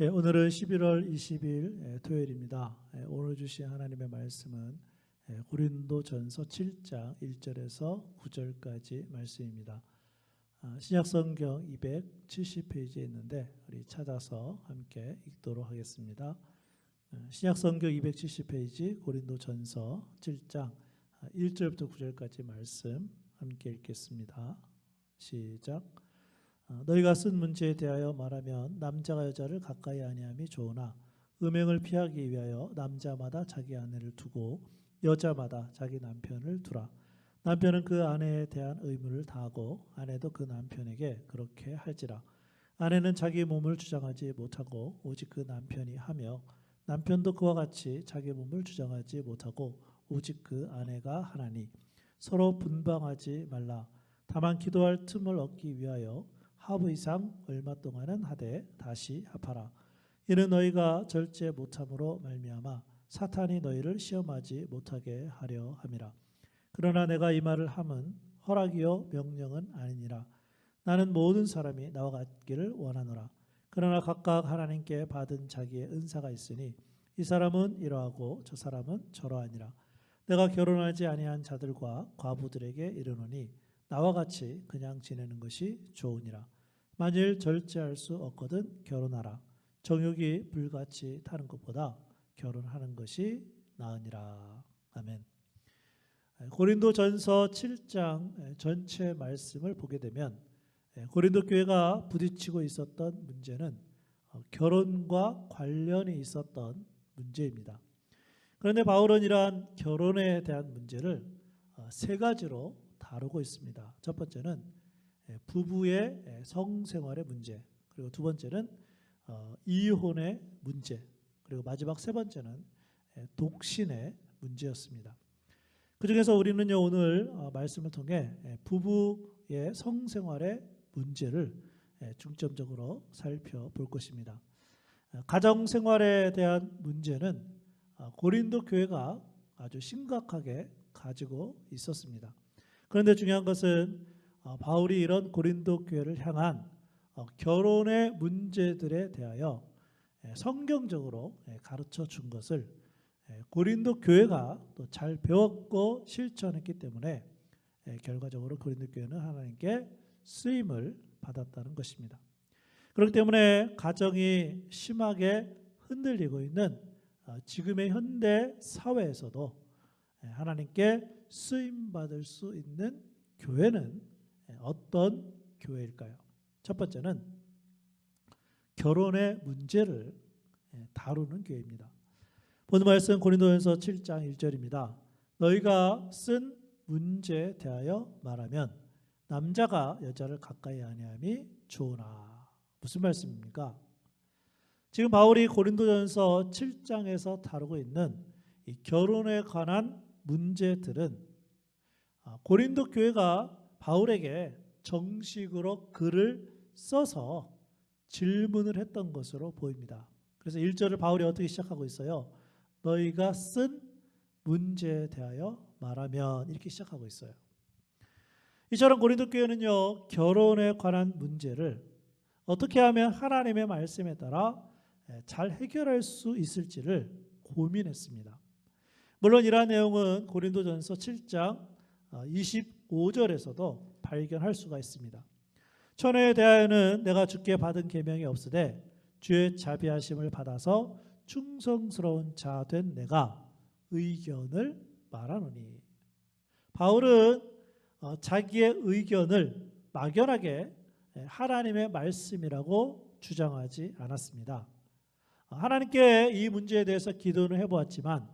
오늘은 11월 20일 토요일입니다. 오늘 주신 하나님의 말씀은 고린도전서 7장 1절에서 9절까지 말씀입니다. 신약성경 270페이지에 있는데 우리 찾아서 함께 읽도록 하겠습니다. 신약성경 270페이지 고린도전서 7장 1절부터 9절까지 말씀 함께 읽겠습니다. 시작. 너희가 쓴 문제에 대하여 말하면 남자가 여자를 가까이 아니함이 좋으나 음행을 피하기 위하여 남자마다 자기 아내를 두고 여자마다 자기 남편을 두라. 남편은 그 아내에 대한 의무를 다하고 아내도 그 남편에게 그렇게 할지라. 아내는 자기 몸을 주장하지 못하고 오직 그 남편이 하며 남편도 그와 같이 자기 몸을 주장하지 못하고 오직 그 아내가 하나니 서로 분방하지 말라. 다만 기도할 틈을 얻기 위하여 하부 이상 얼마 동안은 하되 다시 합하라. 이는 너희가 절제 못함으로 말미암아 사탄이 너희를 시험하지 못하게 하려 함이라. 그러나 내가 이 말을 함은 허락이요 명령은 아니니라. 나는 모든 사람이 나와 같기를 원하노라. 그러나 각각 하나님께 받은 자기의 은사가 있으니 이 사람은 이러하고 저 사람은 저러하니라. 내가 결혼하지 아니한 자들과 과부들에게 이르노니 나와 같이 그냥 지내는 것이 좋으니라. 만일 절제할 수 없거든 결혼하라. 정욕이 불같이 타는 것보다 결혼하는 것이 나으니라. 아멘. 고린도전서 7장 전체 말씀을 보게 되면 고린도 교회가 부딪히고 있었던 문제는 결혼과 관련이 있었던 문제입니다. 그런데 바울은 이러한 결혼에 대한 문제를 세 가지로 다루고 있습니다. 첫 번째는 부부의 성생활의 문제, 그리고 두 번째는 이혼의 문제, 그리고 마지막 세 번째는 독신의 문제였습니다. 그 중에서 우리는요 오늘 말씀을 통해 부부의 성생활의 문제를 중점적으로 살펴볼 것입니다. 가정생활에 대한 문제는 고린도 교회가 아주 심각하게 가지고 있었습니다. 그런데 중요한 것은 바울이 이런 고린도 교회를 향한 결혼의 문제들에 대하여 성경적으로 가르쳐 준 것을 고린도 교회가 또 잘 배웠고 실천했기 때문에 결과적으로 고린도 교회는 하나님께 쓰임을 받았다는 것입니다. 그렇기 때문에 가정이 심하게 흔들리고 있는 지금의 현대 사회에서도 하나님께 쓰임 받을 수 있는 교회는 어떤 교회일까요? 첫 번째는 결혼의 문제를 다루는 교회입니다. 본문 말씀 고린도전서 7장 1절입니다. 너희가 쓴 문제에 대하여 말하면 남자가 여자를 가까이 아니함이 좋으나. 무슨 말씀입니까? 지금 바울이 고린도전서 7장에서 다루고 있는 이 결혼에 관한 문제들은 고린도 교회가 바울에게 정식으로 글을 써서 질문을 했던 것으로 보입니다. 그래서 1절을 바울이 어떻게 시작하고 있어요? 너희가 쓴 문제에 대하여 말하면 이렇게 시작하고 있어요. 이처럼 고린도 교회는요 결혼에 관한 문제를 어떻게 하면 하나님의 말씀에 따라 잘 해결할 수 있을지를 고민했습니다. 물론 이러한 내용은 고린도전서 7장 25절에서도 발견할 수가 있습니다. 처녀에 대하여는 내가 주께 받은 계명이 없으되 주의 자비하심을 받아서 충성스러운 자 된 내가 의견을 말하노니. 바울은 자기의 의견을 막연하게 하나님의 말씀이라고 주장하지 않았습니다. 하나님께 이 문제에 대해서 기도는 해보았지만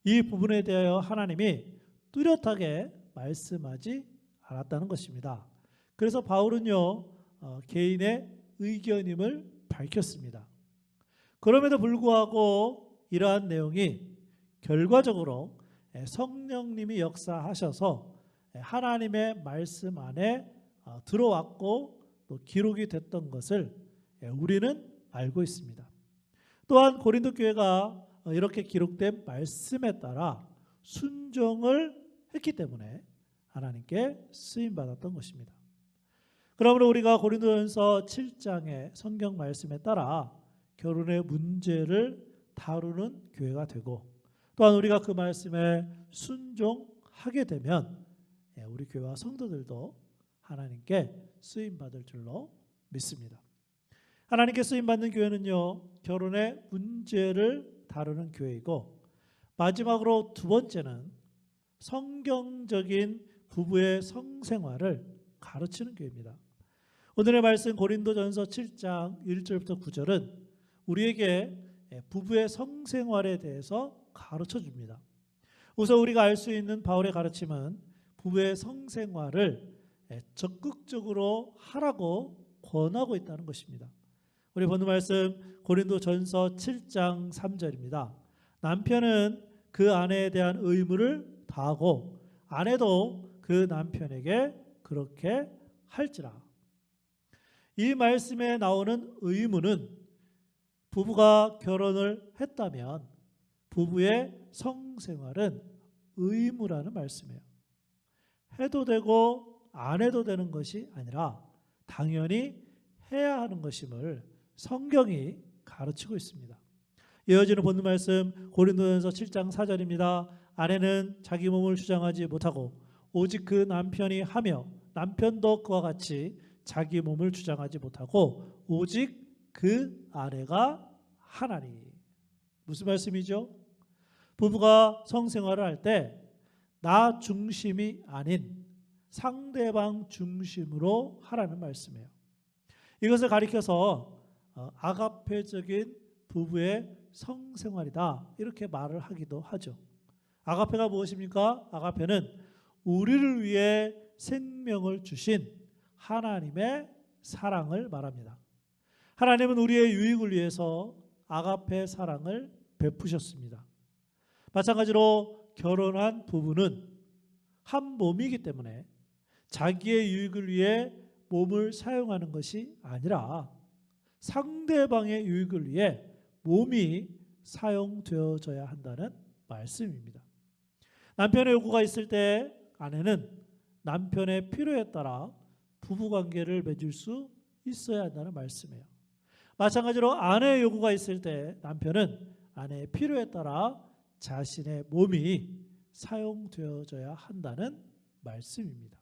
이 부분에 대하여 하나님이 뚜렷하게 말씀하지 않았다는 것입니다. 그래서 바울은요 개인의 의견임을 밝혔습니다. 그럼에도 불구하고 이러한 내용이 결과적으로 성령님이 역사하셔서 하나님의 말씀 안에 들어왔고 또 기록이 됐던 것을 우리는 알고 있습니다. 또한 고린도 교회가 이렇게 기록된 말씀에 따라 순종을 했기 때문에 하나님께 쓰임받았던 것입니다. 그러므로 우리가 고린도전서 7장의 성경 말씀에 따라 결혼의 문제를 다루는 교회가 되고, 또한 우리가 그 말씀에 순종하게 되면 우리 교회와 성도들도 하나님께 쓰임받을 줄로 믿습니다. 하나님께 쓰임받는 교회는요, 결혼의 문제를 다루는 교회이고, 마지막으로 두 번째는 성경적인 부부의 성생활을 가르치는 교회입니다. 오늘의 말씀 고린도전서 7장 1절부터 9절은 우리에게 부부의 성생활에 대해서 가르쳐 줍니다. 우선 우리가 알 수 있는 바울의 가르침은 부부의 성생활을 적극적으로 하라고 권하고 있다는 것입니다. 우리 본 말씀 고린도전서 7장 3절입니다. 남편은 그 아내에 대한 의무를 다하고 아내도 그 남편에게 그렇게 할지라. 이 말씀에 나오는 의무는 부부가 결혼을 했다면 부부의 성생활은 의무라는 말씀이에요. 해도 되고 안 해도 되는 것이 아니라 당연히 해야 하는 것임을 성경이 가르치고 있습니다. 이어지는 본문 말씀 고린도전서 7장 4절입니다. 아내는 자기 몸을 주장하지 못하고 오직 그 남편이 하며 남편도 그와 같이 자기 몸을 주장하지 못하고 오직 그 아내가 하나니. 무슨 말씀이죠? 부부가 성생활을 할 때 나 중심이 아닌 상대방 중심으로 하라는 말씀이에요. 이것을 가리켜서 아가페적인 부부의 성생활이다 이렇게 말을 하기도 하죠. 아가페가 무엇입니까? 아가페는 우리를 위해 생명을 주신 하나님의 사랑을 말합니다. 하나님은 우리의 유익을 위해서 아가페 사랑을 베푸셨습니다. 마찬가지로 결혼한 부부는 한 몸이기 때문에 자기의 유익을 위해 몸을 사용하는 것이 아니라 상대방의 유익을 위해 몸이 사용되어져야 한다는 말씀입니다. 남편의 요구가 있을 때 아내는 남편의 필요에 따라 부부관계를 맺을 수 있어야 한다는 말씀이에요. 마찬가지로 아내의 요구가 있을 때 남편은 아내의 필요에 따라 자신의 몸이 사용되어져야 한다는 말씀입니다.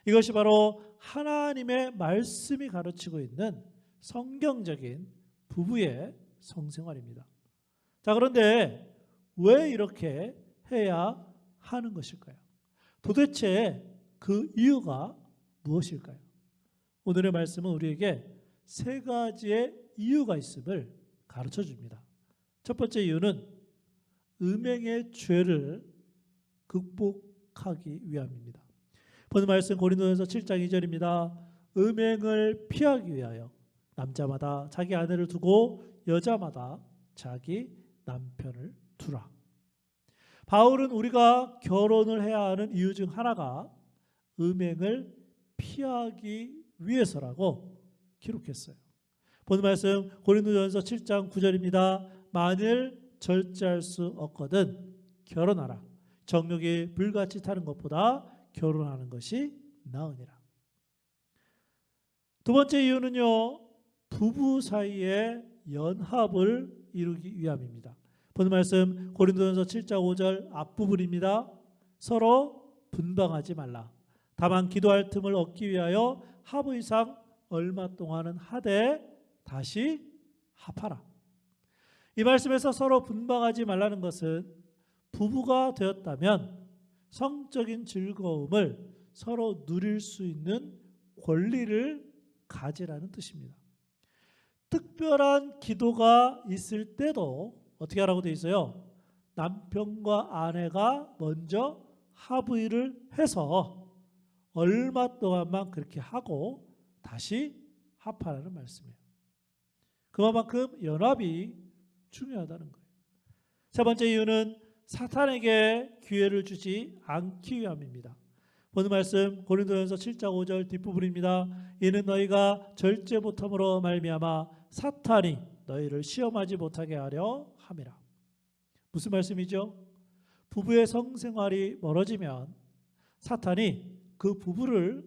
이것이 바로 하나님의 말씀이 가르치고 있는 성경적인 부부의 성생활입니다. 자, 그런데 왜 이렇게 해야 하는 것일까요? 도대체 그 이유가 무엇일까요? 오늘의 말씀은 우리에게 세 가지의 이유가 있음을 가르쳐 줍니다. 첫 번째 이유는 음행의 죄를 극복하기 위함입니다. 본 말씀 고린도전서 7장 2절입니다. 음행을 피하기 위하여 남자마다 자기 아내를 두고 여자마다 자기 남편을 두라. 바울은 우리가 결혼을 해야 하는 이유 중 하나가 음행을 피하기 위해서라고 기록했어요. 본 말씀 고린도전서 7장 9절입니다. 만일 절제할 수 없거든 결혼하라. 정욕이 불같이 타는 것보다 결혼하는 것이 나으니라. 두 번째 이유는요, 부부 사이의 연합을 이루기 위함입니다. 본 말씀 고린도전서 7장 5절 앞부분입니다. 서로 분방하지 말라. 다만 기도할 틈을 얻기 위하여 합의 이상 얼마 동안은 하되 다시 합하라. 이 말씀에서 서로 분방하지 말라는 것은 부부가 되었다면 성적인 즐거움을 서로 누릴 수 있는 권리를 가지라는 뜻입니다. 특별한 기도가 있을 때도 어떻게 하라고 되어 있어요? 남편과 아내가 먼저 합의를 해서 얼마 동안만 그렇게 하고 다시 합하라는 말씀이에요. 그만큼 연합이 중요하다는 거예요. 세 번째 이유는 사탄에게 기회를 주지 않기 위함입니다. 오늘 말씀 고린도전서 7장 5절 뒷부분입니다. 이는 너희가 절제 못함으로 말미암아 사탄이 너희를 시험하지 못하게 하려 함이라. 무슨 말씀이죠? 부부의 성생활이 멀어지면 사탄이 그 부부를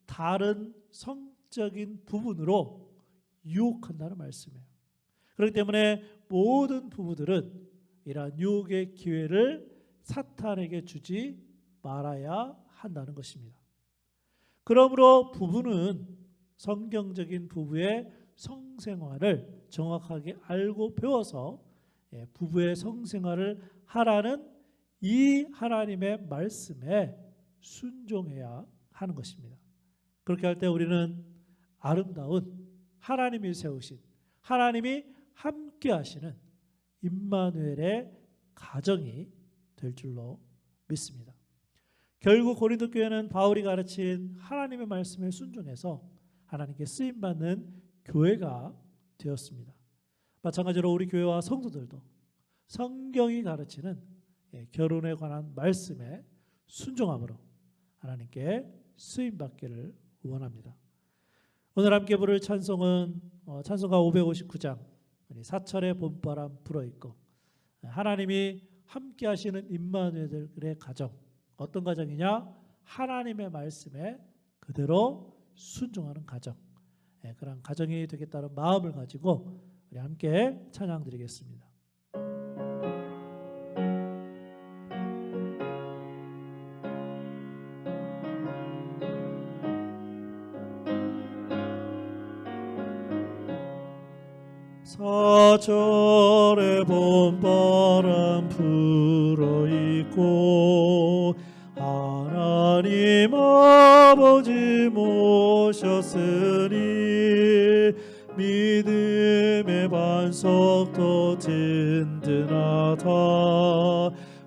다른 성적인 부분으로 유혹한다는 말씀이에요. 그렇기 때문에 모든 부부들은 이러한 유혹의 기회를 사탄에게 주지 말아야 한다는 것입니다. 그러므로 부부는 성경적인 부부의 성생활을 정확하게 알고 배워서 부부의 성생활을 하라는 이 하나님의 말씀에 순종해야 하는 것입니다. 그렇게 할 때 우리는 아름다운 하나님이 세우신, 하나님이 함께 하시는 임마누엘의 가정이 될 줄로 믿습니다. 결국 고린도 교회는 바울이 가르친 하나님의 말씀에 순종해서 하나님께 쓰임받는 교회가 되었습니다. 마찬가지로 우리 교회와 성도들도 성경이 가르치는 결혼에 관한 말씀에 순종함으로 하나님께 쓰임받기를 원합니다. 오늘 함께 부를 찬송은 찬송가 559장 사철의 봄바람 불어있고, 하나님이 함께 하시는 임마누엘의 가정, 어떤 가정이냐? 하나님의 말씀에 그대로 순종하는 가정, 그런 가정이 되겠다는 마음을 가지고 우리 함께 찬양 드리겠습니다. 사절의 봄바람 불어있고 하나님 아버지 모셨으니 믿음의 반석도 든든하다.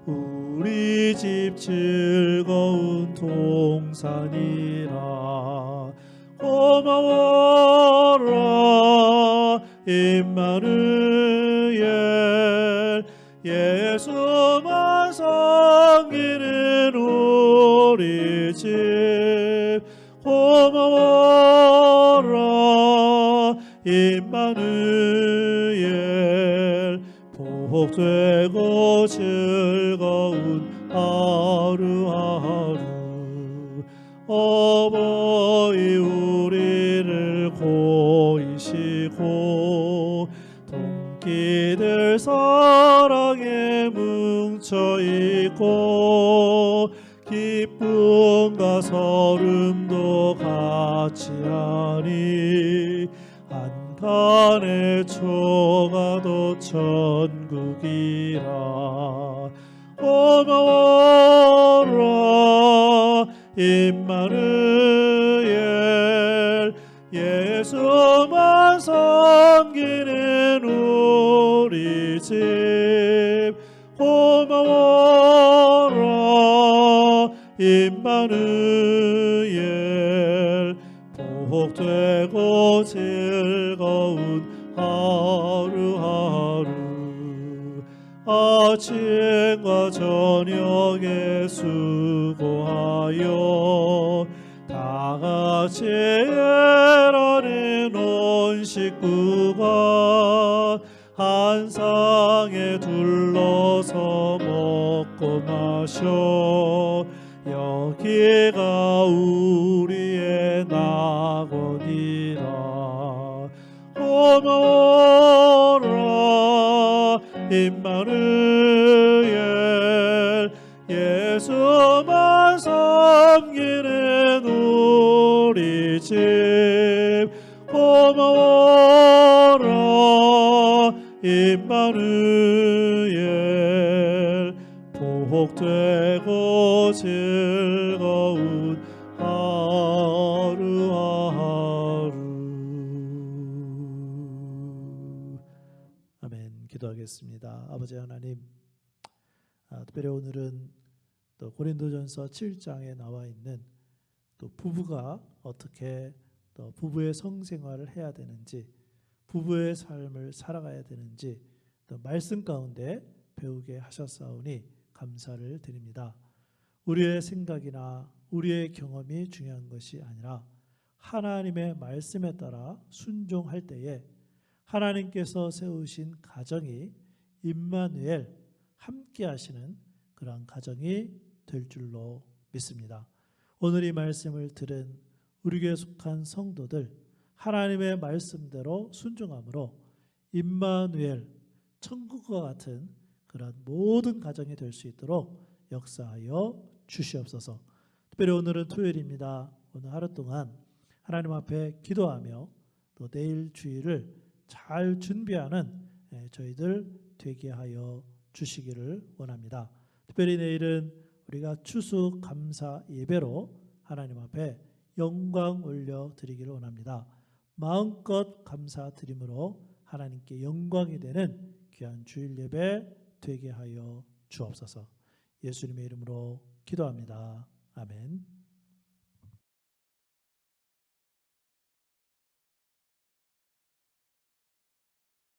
우리 집 즐거운 동산이라. 고마워라 임마누엘, 예수만 섬기는 우리 집. 고마워라 임마누엘, 복되고 즐거운 하루하루. 어버이 우리를 고이시고 동기들 사랑에 뭉쳐있고 기쁨과 서름도 같이 하니 한간의 초가도 천국이라. 고마워라 임마누엘, 예수만 섬기는 우리 집. 고마워라 임마누엘, 복되고 즐거운 하루하루. 아침과 저녁에 수고하여 다같이 일하는 온 식구가 한 상에 둘러서 먹고 마셔. 여기가 우리의 낙원이라. 고마워라 임마누엘, 예수만 섬기는 우리 집. 고마워라 임마누엘, 복되고 즐거운 하루하루. 아멘. 기도하겠습니다. 아버지 하나님, 특별히 오늘은 또 고린도전서 7장에 나와 있는 또 부부가 어떻게 또 부부의 성생활을 해야 되는지, 부부의 삶을 살아가야 되는지 또 말씀 가운데 배우게 하셨사오니 감사를 드립니다. 우리의 생각이나 우리의 경험이 중요한 것이 아니라 하나님의 말씀에 따라 순종할 때에 하나님께서 세우신 가정이 임마누엘, 함께 하시는 그러한 가정이 될 줄로 믿습니다. 오늘 이 말씀을 들은 우리 교회에 속한 성도들, 하나님의 말씀대로 순종함으로 임마누엘, 천국과 같은 그런 모든 가정이 될 수 있도록 역사하여 주시옵소서. 특별히 오늘은 토요일입니다. 오늘 하루 동안 하나님 앞에 기도하며 또 내일 주일을 잘 준비하는 저희들 되게 하여 주시기를 원합니다. 특별히 내일은 우리가 추수 감사 예배로 하나님 앞에 영광 올려 드리기를 원합니다. 마음껏 감사드림으로 하나님께 영광이 되는 귀한 주일 예배 되게 하여 주옵소서. 예수님의 이름으로 기도합니다. 아멘.